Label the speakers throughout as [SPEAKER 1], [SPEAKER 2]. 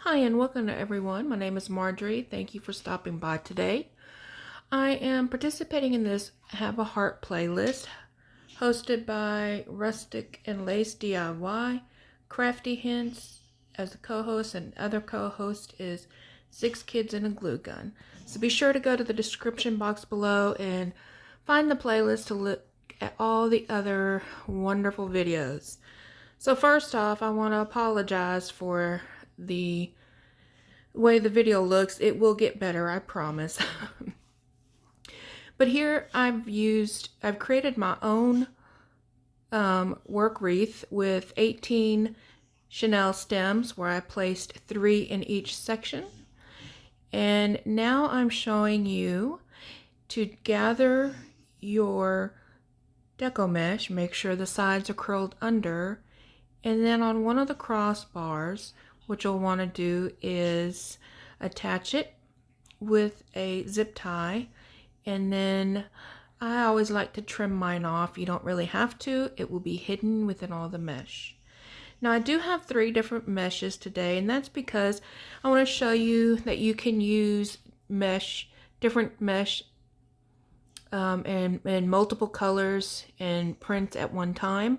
[SPEAKER 1] Hi and welcome to everyone. My name is Marjorie. Thank you for stopping by today. I am participating in this Have a Heart playlist hosted by Rustic and Lace DIY, Crafty Hints as the co-host, and other co-host is Six Kids and a Glue Gun. So be sure to go to the description box below and find the playlist to look at all the other wonderful videos. So first off, I want to apologize for the way the video looks. It will get better, I promise. But here I've created my own work wreath with 18 chenille stems where I placed 3 in each section. And now I'm showing you to gather your deco mesh, make sure the sides are curled under, and then on one of the crossbars, what you'll want to do is attach it with a zip tie, and then I always like to trim mine off. You don't really have to. It will be hidden within all the mesh. Now I do have 3 different meshes today, and that's because I want to show you that you can use different mesh and multiple colors and prints at one time.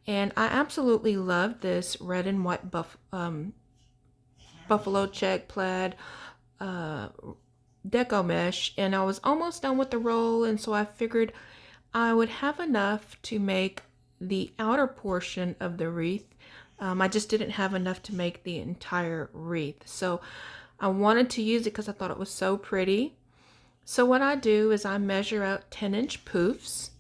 [SPEAKER 1] And I absolutely love this red and white buffalo check plaid deco mesh, and I was almost done with the roll, and so I figured I would have enough to make the outer portion of the wreath. I just didn't have enough to make the entire wreath, so I wanted to use it because I thought it was so pretty. So what I do is I measure out 10-inch poofs,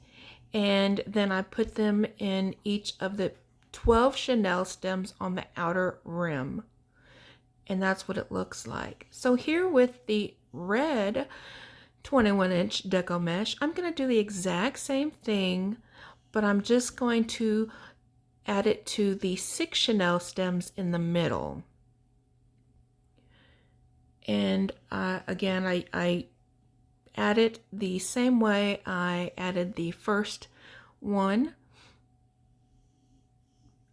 [SPEAKER 1] and then I put them in each of the 12 chenille stems on the outer rim. And that's what it looks like. So here with the red 21-inch deco mesh, I'm going to do the exact same thing, but I'm just going to add it to the 6 chenille stems in the middle. And again, I add it the same way I added the first one,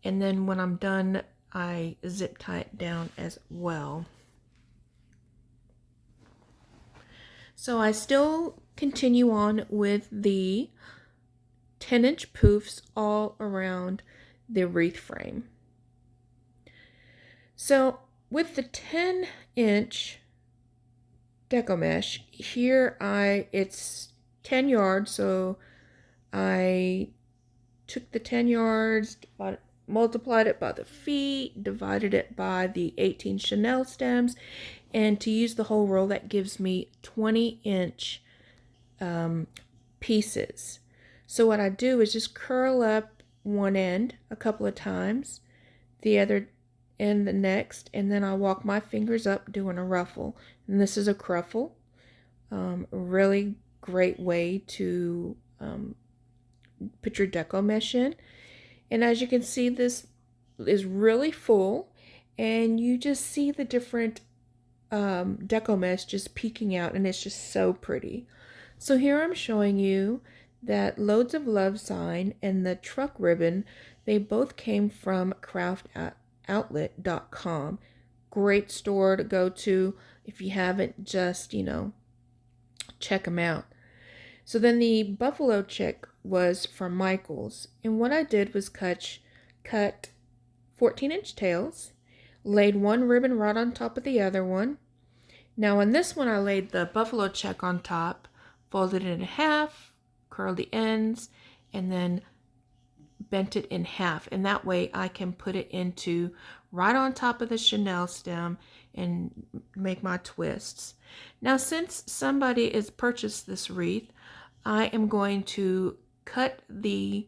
[SPEAKER 1] and then when I'm done I zip tie it down as well. So I still continue on with the 10-inch poofs all around the wreath frame. So with the 10-inch deco mesh here, it's 10 yards, so I took the 10 yards, multiplied it by the feet, divided it by the 18 chenille stems, and to use the whole roll, that gives me 20-inch pieces. So what I do is just curl up one end a couple of times, the other end the next, and then I walk my fingers up doing a ruffle. And this is a cruffle. A really great way to put your deco mesh in. And as you can see, this is really full, and you just see the different deco mesh just peeking out, and it's just so pretty. So here I'm showing you that Loads of Love sign and the truck ribbon, they both came from craftoutlet.com. Great store to go to if you haven't, just, check them out. So then the buffalo check was from Michael's, and what I did was cut 14-inch tails, laid one ribbon right on top of the other one. Now on this one I laid the buffalo check on top, folded it in half, curled the ends, and then bent it in half, and that way I can put it into right on top of the chenille stem and make my twists. Now since somebody has purchased this wreath, I am going to cut the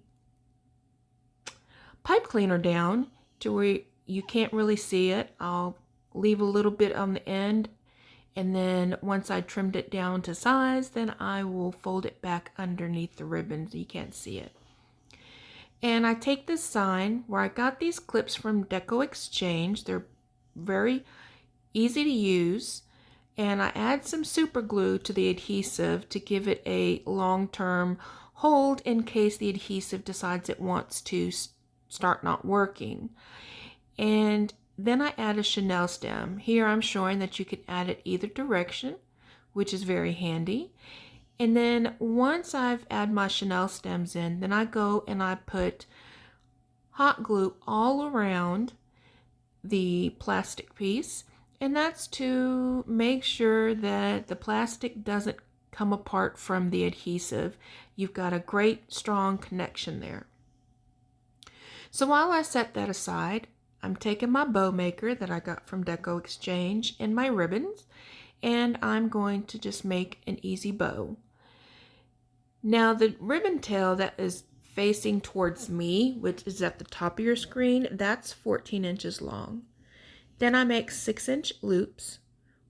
[SPEAKER 1] pipe cleaner down to where you can't really see it. I'll leave a little bit on the end, and then once I trimmed it down to size, then I will fold it back underneath the ribbon so you can't see it. And I take this sign where I got these clips from Deco Exchange. They're very easy to use, and I add some super glue to the adhesive to give it a long-term hold in case the adhesive decides it wants to start not working. And Then I add a chenille stem. Here I'm showing that you can add it either direction, which is very handy. And then once I've added my chenille stems in, then I go and I put hot glue all around the plastic piece. And that's to make sure that the plastic doesn't come apart from the adhesive. You've got a great strong connection there. So while I set that aside, I'm taking my bow maker that I got from Deco Exchange and my ribbons, and I'm going to just make an easy bow. Now the ribbon tail that is facing towards me, which is at the top of your screen, that's 14 inches long. Then I make 6-inch loops,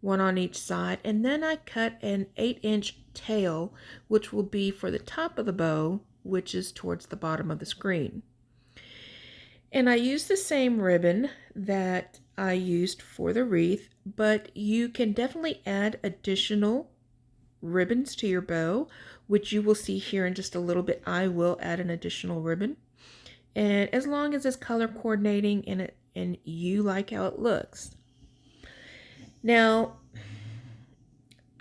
[SPEAKER 1] one on each side, and then I cut an 8-inch tail, which will be for the top of the bow, which is towards the bottom of the screen. And I use the same ribbon that I used for the wreath, but you can definitely add additional ribbons to your bow, which you will see here in just a little bit. I will add an additional ribbon, and as long as it's color coordinating and you like how it looks. Now,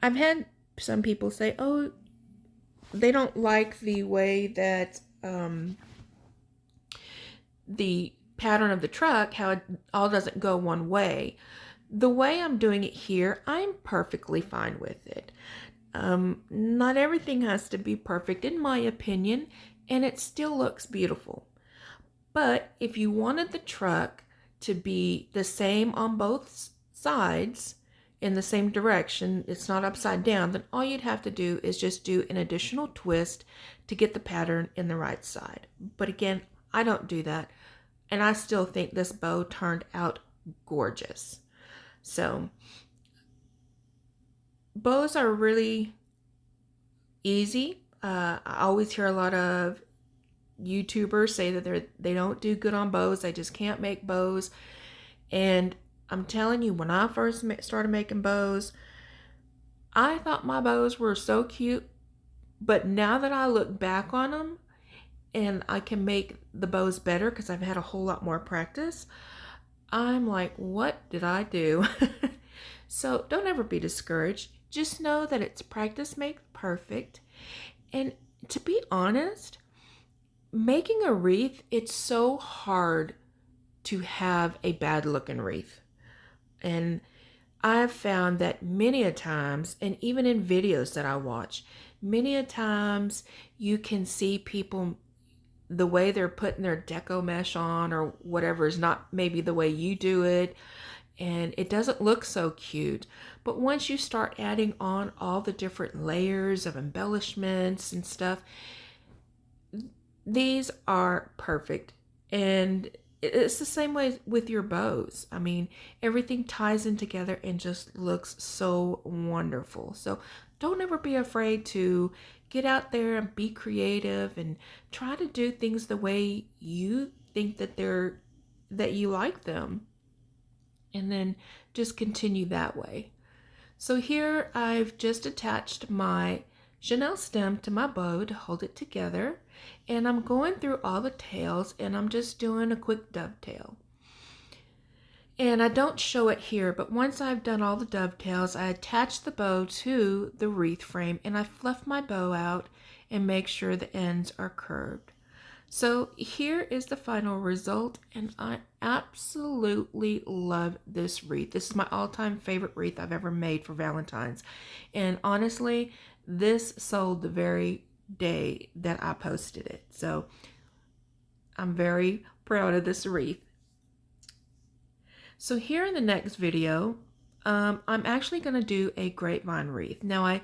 [SPEAKER 1] I've had some people say, oh, they don't like the way that the pattern of the truck, how it all doesn't go one way. The way I'm doing it here, I'm perfectly fine with it. Not everything has to be perfect in my opinion, and it still looks beautiful. But if you wanted the truck to be the same on both sides in the same direction, it's not upside down, then all you'd have to do is just do an additional twist to get the pattern in the right side. But again, I don't do that, and I still think this bow turned out gorgeous. So bows are really easy. I always hear a lot of YouTubers say that they don't do good on bows. They just can't make bows. And I'm telling you, when I first started making bows, I thought my bows were so cute. But now that I look back on them, and I can make the bows better because I've had a whole lot more practice, I'm like, what did I do? So don't ever be discouraged. Just know that it's practice makes perfect. And to be honest, making a wreath, it's so hard to have a bad looking wreath. And I've found that many a times, and even in videos that I watch, many a times you can see people, the way they're putting their deco mesh on or whatever is not maybe the way you do it, and it doesn't look so cute. But once you start adding on all the different layers of embellishments and stuff, these are perfect. And it's the same way with your bows. I mean, everything ties in together and just looks so wonderful. So don't ever be afraid to get out there and be creative and try to do things the way you think that you like them, and then just continue that way. So here I've just attached my chenille stem to my bow to hold it together, and I'm going through all the tails and I'm just doing a quick dovetail. And I don't show it here, but once I've done all the dovetails, I attach the bow to the wreath frame and I fluff my bow out and make sure the ends are curved. So here is the final result, and I absolutely love this wreath. This is my all-time favorite wreath I've ever made for Valentine's. And honestly, this sold the very day that I posted it. So I'm very proud of this wreath. So here in the next video, I'm actually going to do a grapevine wreath. Now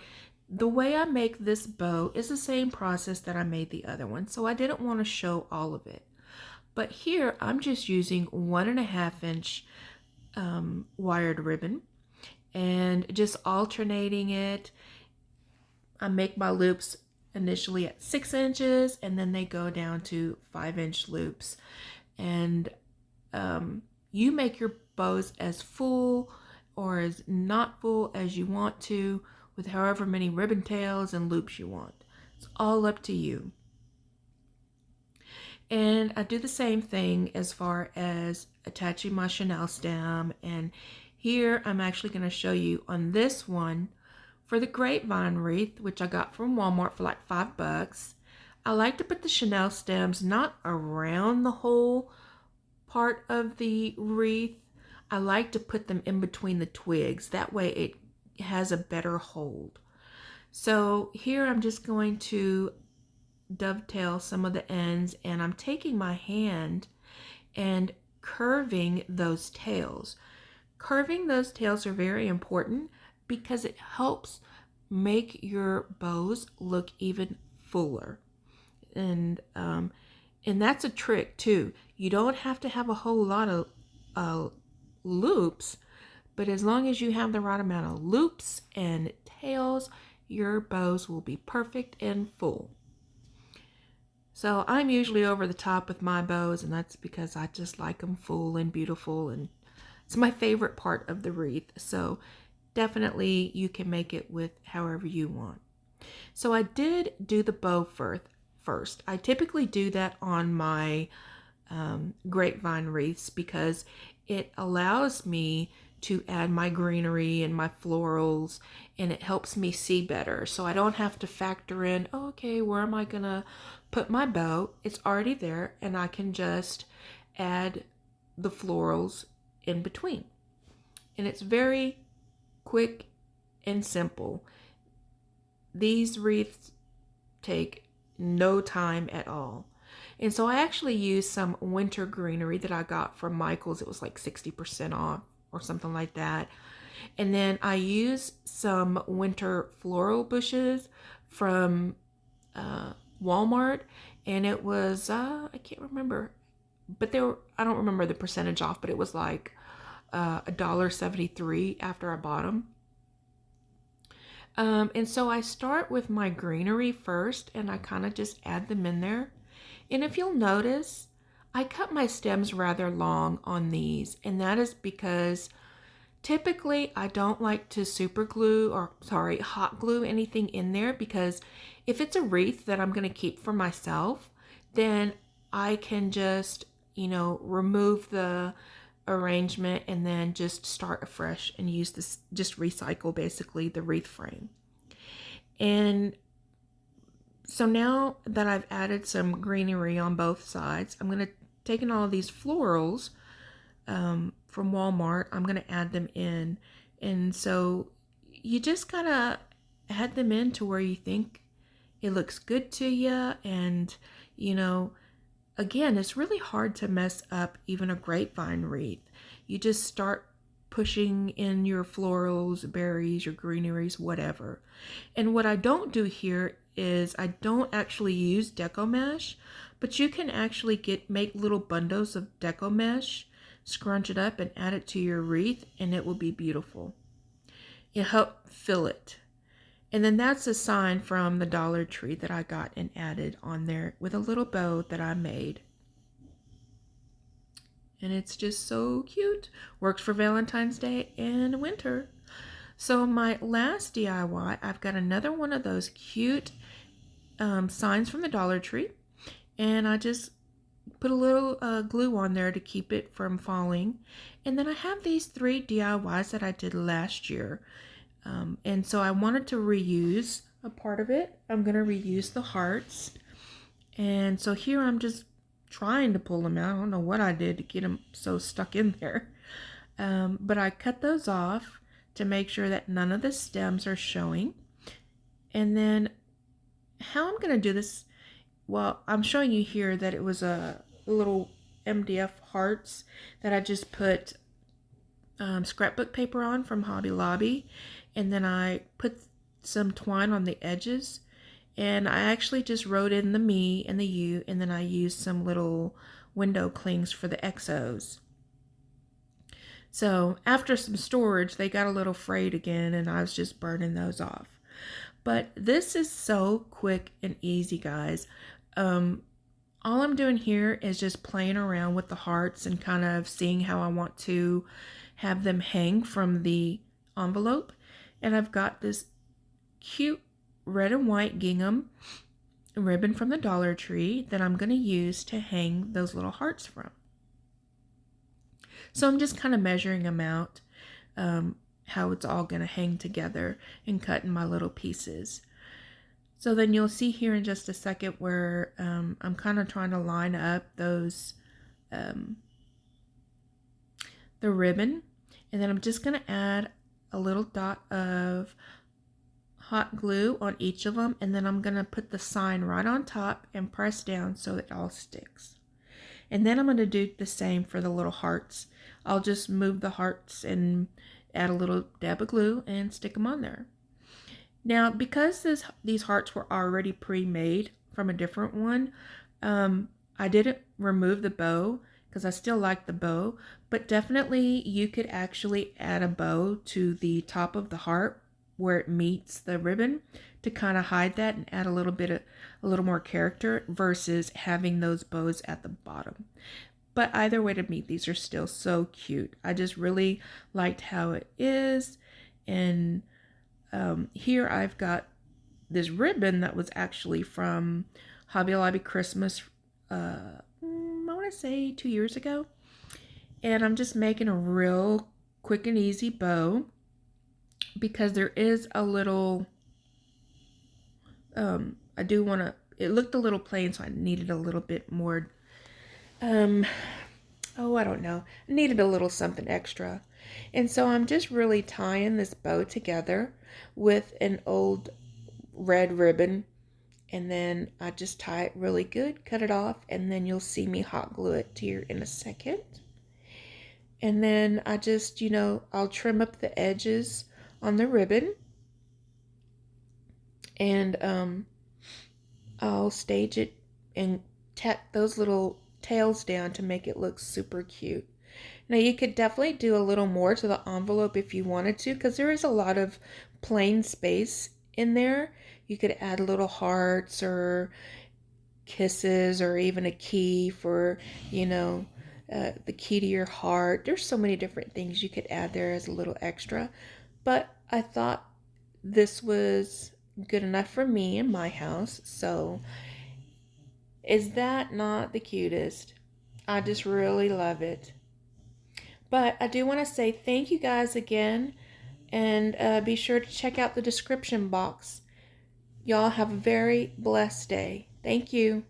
[SPEAKER 1] the way I make this bow is the same process that I made the other one, so I didn't want to show all of it. But here I'm just using 1.5 inch wired ribbon and just alternating it. I make my loops initially at 6 inches and then they go down to 5-inch loops. And you make your bows as full or as not full as you want to, with however many ribbon tails and loops you want. It's all up to you. And I do the same thing as far as attaching my Chanel stem. And here I'm actually going to show you on this one for the grapevine wreath, which I got from Walmart for like $5. I like to put the Chanel stems not around the whole part of the wreath. I like to put them in between the twigs. That way it has a better hold. So here I'm just going to dovetail some of the ends, and I'm taking my hand and curving those tails. Curving those tails are very important because it helps make your bows look even fuller. And that's a trick too. You don't have to have a whole lot of loops, but as long as you have the right amount of loops and tails, your bows will be perfect and full. So I'm usually over the top with my bows, and that's because I just like them full and beautiful, and it's my favorite part of the wreath. So definitely you can make it with however you want. So I did do the bow first. I typically do that on my grapevine wreaths because it allows me to add my greenery and my florals, and it helps me see better. So I don't have to factor in, oh, okay, where am I gonna put my bow? It's already there, and I can just add the florals in between. And it's very quick and simple. These wreaths take no time at all. And so I actually used some winter greenery that I got from Michael's. It was like 60% off or something like that. And then I used some winter floral bushes from Walmart, and it was I can't remember, but they were, I don't remember the percentage off, but it was like $1.73 after I bought them. And so I start with my greenery first, and I kind of just add them in there. And if you'll notice, I cut my stems rather long on these, and that is because typically I don't like to hot glue anything in there, because if it's a wreath that I'm going to keep for myself, then I can just, remove the arrangement and then just start afresh and use this, just recycle basically the wreath frame. And so now that I've added some greenery on both sides, I'm going to take in all of these florals from Walmart. I'm going to add them in. And so you just gotta add them in to where you think it looks good to you. And, again, it's really hard to mess up even a grapevine wreath. You just start pushing in your florals, berries, your greeneries, whatever. And what I don't do here is I don't actually use deco mesh, but you can actually make little bundles of deco mesh, scrunch it up and add it to your wreath, and it will be beautiful. It helps fill it. And then that's a sign from the Dollar Tree that I got and added on there with a little bow that I made. And it's just so cute. Works for Valentine's Day and winter. So my last DIY, I've got another one of those cute signs from the Dollar Tree. And I just put a little glue on there to keep it from falling. And then I have these 3 DIYs that I did last year. And so I wanted to reuse a part of it. I'm going to reuse the hearts. And so here I'm just trying to pull them out. I don't know what I did to get them so stuck in there. But I cut those off to make sure that none of the stems are showing. And then how I'm going to do this, well, I'm showing you here that it was a little MDF hearts that I just put scrapbook paper on from Hobby Lobby. And then I put some twine on the edges. And I actually just wrote in the me and the you, and then I used some little window clings for the XOs. So after some storage, they got a little frayed again, and I was just burning those off. But this is so quick and easy, guys. All I'm doing here is just playing around with the hearts and kind of seeing how I want to have them hang from the envelope. And I've got this cute red and white gingham, ribbon from the Dollar Tree that I'm going to use to hang those little hearts from. So I'm just kind of measuring them out, how it's all going to hang together and cutting my little pieces. So then you'll see here in just a second where I'm kind of trying to line up those, the ribbon, and then I'm just going to add a little dot of hot glue on each of them, and then I'm going to put the sign right on top and press down so it all sticks. And then I'm going to do the same for the little hearts. I'll just move the hearts and add a little dab of glue and stick them on there. Now, because these hearts were already pre-made from a different one, I didn't remove the bow because I still like the bow, but definitely you could actually add a bow to the top of the heart where it meets the ribbon to kind of hide that and add a little more character versus having those bows at the bottom. But either way to me, these are still so cute. I just really liked how it is. And here I've got this ribbon that was actually from Hobby Lobby Christmas, I want to say 2 years ago. And I'm just making a real quick and easy bow because there is a little, I do want to, it looked a little plain, so I needed a little bit more, oh, I don't know. I needed a little something extra. And so I'm just really tying this bow together with an old red ribbon. And then I just tie it really good, cut it off, and then you'll see me hot glue it here in a second. And then I just, I'll trim up the edges on the ribbon. And I'll stage it and tack those little tails down to make it look super cute. Now you could definitely do a little more to the envelope if you wanted to, because there is a lot of plain space in there. You could add little hearts or kisses or even a key for, the key to your heart. There's so many different things you could add there as a little extra. But I thought this was good enough for me in my house. So is that not the cutest? I just really love it. But I do want to say thank you guys again, and be sure to check out the description box. Y'all have a very blessed day. Thank you.